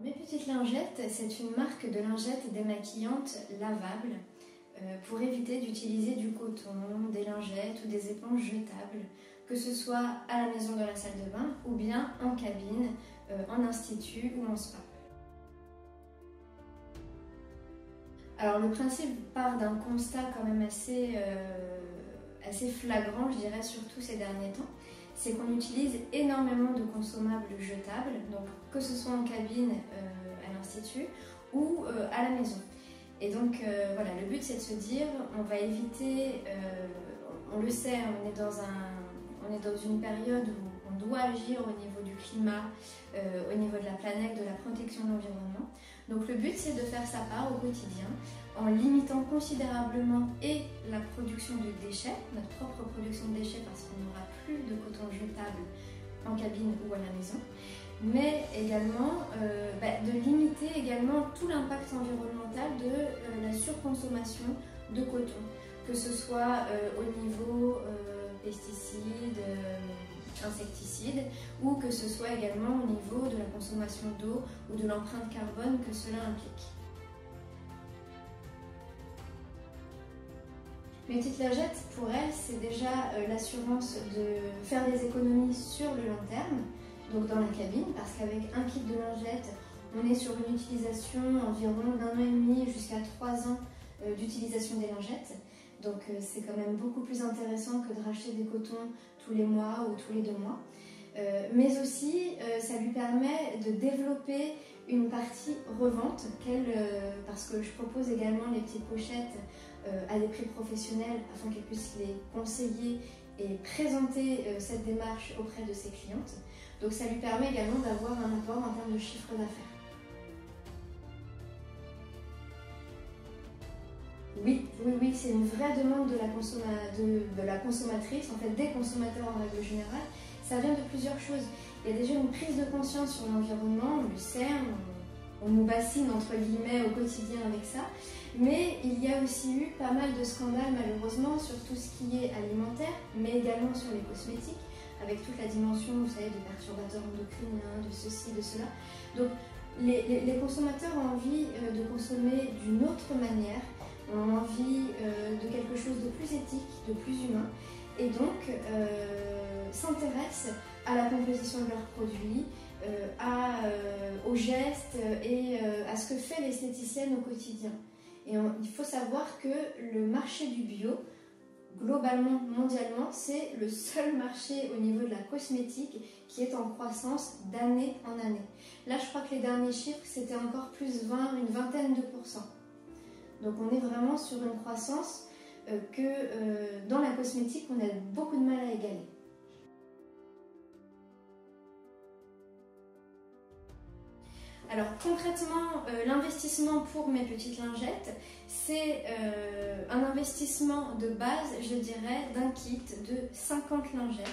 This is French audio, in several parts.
Mes Petites Lingettes, c'est une marque de lingettes démaquillantes lavables pour éviter d'utiliser du coton, des lingettes ou des éponges jetables, que ce soit à la maison dans la salle de bain ou bien en cabine, en institut ou en spa. Alors le principe part d'un constat quand même assez flagrant, je dirais, surtout ces derniers temps. C'est qu'on utilise énormément de consommables jetables, donc que ce soit en cabine, à l'institut ou à la maison. Et donc voilà, le but c'est de se dire, on va éviter, on le sait, on est dans une période où on doit agir au niveau du climat, au niveau de la planète, de la protection de l'environnement. Donc le but c'est de faire sa part au quotidien en limitant considérablement et la production de déchets, notre propre production de déchets parce qu'on n'aura plus de coton jetable en cabine ou à la maison, mais également de limiter également tout l'impact environnemental de la surconsommation de coton, que ce soit au niveau pesticides, insecticides, ou que ce soit également au niveau de la consommation d'eau ou de l'empreinte carbone que cela implique. Mes Petites Lingettes, pour elles, c'est déjà l'assurance de faire des économies sur le long terme, donc dans la cabine, parce qu'avec un kit de lingettes, on est sur une utilisation environ d'1 an et demi jusqu'à 3 ans d'utilisation des lingettes. Donc c'est quand même beaucoup plus intéressant que de racheter des cotons tous les mois ou tous les 2 mois. Mais aussi, ça lui permet de développer une partie revente, parce que je propose également les petites pochettes à des prix professionnels afin qu'elle puisse les conseiller et présenter cette démarche auprès de ses clientes. Donc ça lui permet également d'avoir un apport en termes de chiffre d'affaires. Oui, c'est une vraie demande de la consommatrice, en fait des consommateurs en règle générale. Ça vient de plusieurs choses. Il y a déjà une prise de conscience sur l'environnement, on le sait, on nous bassine entre guillemets au quotidien avec ça. Mais il y a aussi eu pas mal de scandales malheureusement sur tout ce qui est alimentaire, mais également sur les cosmétiques, avec toute la dimension, vous savez, des perturbateurs endocriniens, de ceci, de cela. Donc les consommateurs ont envie de consommer d'une autre manière, ont envie de quelque chose de plus éthique, de plus humain, et donc s'intéressent à la composition de leurs produits, aux gestes et à ce que fait l'esthéticienne au quotidien. Et il faut savoir que le marché du bio, globalement, mondialement, c'est le seul marché au niveau de la cosmétique qui est en croissance d'année en année. Là, je crois que les derniers chiffres, c'était encore plus 20, une vingtaine de %. Donc on est vraiment sur une croissance que dans la cosmétique, on a beaucoup de mal à égaler. Alors concrètement, l'investissement pour Mes Petites Lingettes, c'est un investissement de base, je dirais, d'un kit de 50 lingettes.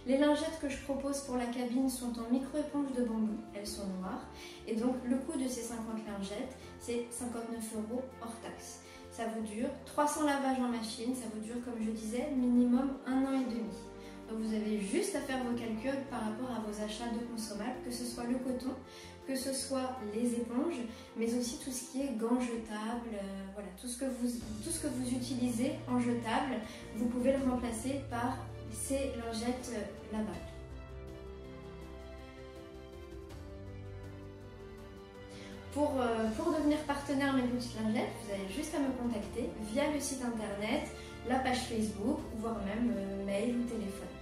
Les lingettes que je propose pour la cabine sont en micro-éponge de bambou, elles sont noires. Et donc le coût de ces 50 lingettes, c'est 59 € hors taxe. Ça vous dure 300 lavages en machine, ça vous dure, comme je disais, minimum 1 an et demi. Donc vous avez juste à faire vos calculs par rapport à vos achats de consommables, que ce soit le coton, que ce soit les éponges, mais aussi tout ce qui est gants jetables, voilà, tout ce que vous utilisez en jetable, vous pouvez le remplacer par ces lingettes lavables. Pour devenir partenaire Mes Petites Lingettes, vous avez juste à me contacter via le site internet, la page Facebook, voire même mail ou téléphone.